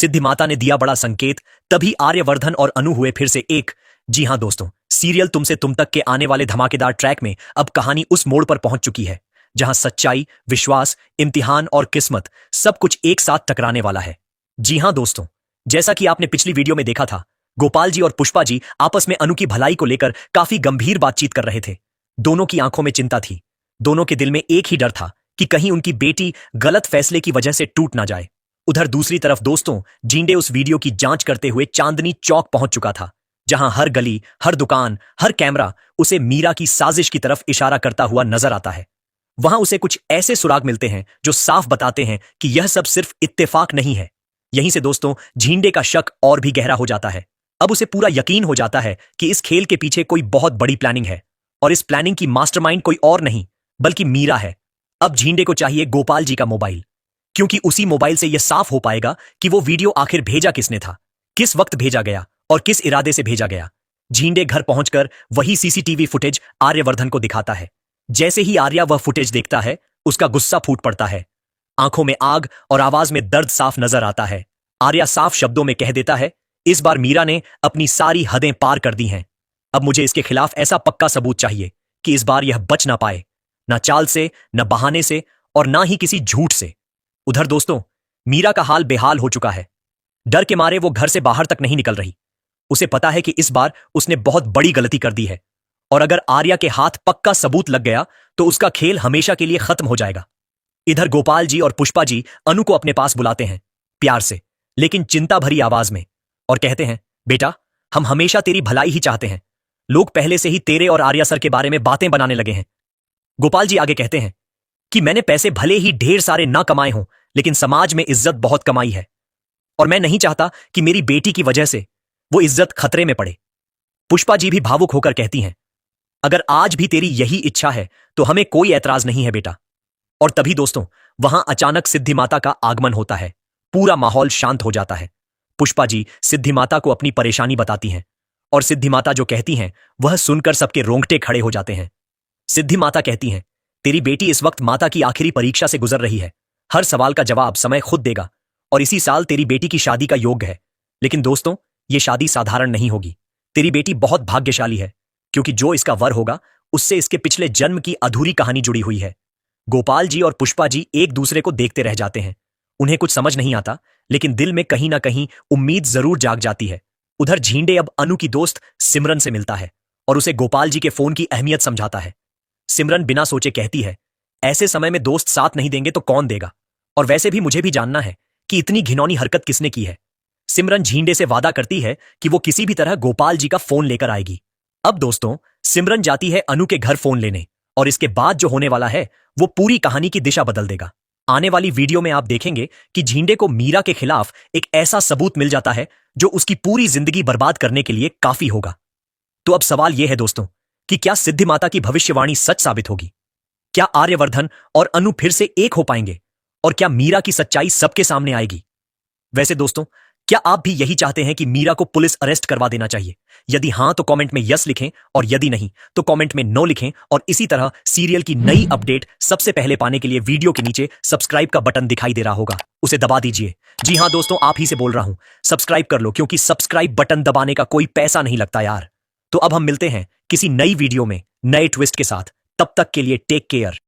सिद्धि माता ने दिया बड़ा संकेत। तभी आर्यवर्धन और अनु हुए फिर से एक। जी हां दोस्तों, सीरियल तुमसे तुम तक के आने वाले धमाकेदार ट्रैक में अब कहानी उस मोड़ पर पहुंच चुकी है जहां सच्चाई, विश्वास, इम्तिहान और किस्मत सब कुछ एक साथ टकराने वाला है। जी हां दोस्तों, जैसा कि आपने पिछली वीडियो में देखा था, गोपाल जी और पुष्पा जी आपस में अनु की भलाई को लेकर काफी गंभीर बातचीत कर रहे थे। दोनों की आंखों में चिंता थी। दोनों के दिल में एक ही डर था कि कहीं उनकी बेटी गलत फैसले की वजह से टूट ना जाए। उधर दूसरी तरफ दोस्तों, जींडे उस वीडियो की जांच करते हुए चांदनी चौक पहुंच चुका था, जहां हर गली, हर दुकान, हर कैमरा उसे मीरा की साजिश की तरफ इशारा करता हुआ नजर आता है। वहां उसे कुछ ऐसे सुराग मिलते हैं जो साफ बताते हैं कि यह सब सिर्फ इत्तेफाक नहीं है। यहीं से दोस्तों, झींडे का शक और भी गहरा हो जाता है। अब उसे पूरा यकीन हो जाता है कि इस खेल के पीछे कोई बहुत बड़ी प्लानिंग है, और इस प्लानिंग की मास्टरमाइंड कोई और नहीं बल्कि मीरा है। अब झींडे को चाहिए गोपाल जी का मोबाइल, क्योंकि उसी मोबाइल से यह साफ हो पाएगा कि वो वीडियो आखिर भेजा किसने था, किस वक्त भेजा गया और किस इरादे से भेजा गया। झींडे घर पहुंचकर वही सीसीटीवी फुटेज आर्यवर्धन को दिखाता है। जैसे ही आर्या वह फुटेज देखता है, उसका गुस्सा फूट पड़ता है। आंखों में आग और आवाज में दर्द साफ नजर आता है। आर्या साफ शब्दों में कह देता है, इस बार मीरा ने अपनी सारी हदें पार कर दी हैं। अब मुझे इसके खिलाफ ऐसा पक्का सबूत चाहिए कि इस बार यह बच ना पाए, ना चाल से, न बहाने से, और ना ही किसी झूठ से। उधर दोस्तों, मीरा का हाल बेहाल हो चुका है। डर के मारे वो घर से बाहर तक नहीं निकल रही। उसे पता है कि इस बार उसने बहुत बड़ी गलती कर दी है, और अगर आर्या के हाथ पक्का सबूत लग गया तो उसका खेल हमेशा के लिए खत्म हो जाएगा। इधर गोपाल जी और पुष्पा जी अनु को अपने पास बुलाते हैं, प्यार से लेकिन चिंता भरी आवाज में, और कहते हैं, बेटा, हम हमेशा तेरी भलाई ही चाहते हैं। लोग पहले से ही तेरे और आर्या सर के बारे में बातें बनाने लगे हैं। गोपाल जी आगे कहते हैं कि मैंने पैसे भले ही ढेर सारे ना कमाए हों, लेकिन समाज में इज्जत बहुत कमाई है, और मैं नहीं चाहता कि मेरी बेटी की वजह से वो इज्जत खतरे में पड़े। पुष्पा जी भी भावुक होकर कहती हैं, अगर आज भी तेरी यही इच्छा है तो हमें कोई ऐतराज नहीं है बेटा। और तभी दोस्तों, वहां अचानक सिद्धि माता का आगमन होता है। पूरा माहौल शांत हो जाता है। पुष्पा जी सिद्धि माता को अपनी परेशानी बताती हैं, और सिद्धि माता जो कहती हैं वह सुनकर सबके रोंगटे खड़े हो जाते हैं। सिद्धि माता कहती हैं, तेरी बेटी इस वक्त माता की आखिरी परीक्षा से गुजर रही है। हर सवाल का जवाब समय खुद देगा, और इसी साल तेरी बेटी की शादी का योग है। लेकिन दोस्तों, यह शादी साधारण नहीं होगी। तेरी बेटी बहुत भाग्यशाली है, क्योंकि जो इसका वर होगा उससे इसके पिछले जन्म की अधूरी कहानी जुड़ी हुई है। गोपाल जी और पुष्पा जी एक दूसरे को देखते रह जाते हैं। उन्हें कुछ समझ नहीं आता, लेकिन दिल में कहीं ना कहीं उम्मीद जरूर जाग जाती है। उधर झींडे अब अनु की दोस्त सिमरन से मिलता है और उसे गोपाल जी के फोन की अहमियत समझाता है। सिमरन बिना सोचे कहती है, ऐसे समय में दोस्त साथ नहीं देंगे तो कौन देगा, और वैसे भी मुझे भी जानना है कि इतनी घिनौनी हरकत किसने की है। सिमरन झींडे से वादा करती है कि वो किसी भी तरह गोपाल जी का फोन लेकर आएगी। अब दोस्तों, सिमरन जाती है अनु के घर फोन लेने, और इसके बाद जो होने वाला है वो पूरी कहानी की दिशा बदल देगा। आने वाली वीडियो में आप देखेंगे कि झींडे को मीरा के खिलाफ एक ऐसा सबूत मिल जाता है जो उसकी पूरी जिंदगी बर्बाद करने के लिए काफी होगा। तो अब सवाल यह है दोस्तों, कि क्या सिद्धि माता की भविष्यवाणी सच साबित होगी? क्या आर्यवर्धन और अनु फिर से एक हो पाएंगे? और क्या मीरा की सच्चाई सबके सामने आएगी? वैसे दोस्तों, क्या आप भी यही चाहते हैं कि मीरा को पुलिस अरेस्ट करवा देना चाहिए? यदि हां तो कमेंट में यस लिखें, और यदि नहीं तो कमेंट में नो लिखें। और इसी तरह सीरियल की नई अपडेट सबसे पहले पाने के लिए वीडियो के नीचे सब्सक्राइब का बटन दिखाई दे रहा होगा, उसे दबा दीजिए। जी हां दोस्तों, आप ही से बोल रहा हूं, सब्सक्राइब कर लो, क्योंकि सब्सक्राइब बटन दबाने का कोई पैसा नहीं लगता यार। तो अब हम मिलते हैं किसी नई वीडियो में नए ट्विस्ट के साथ। तब तक के लिए टेक केयर।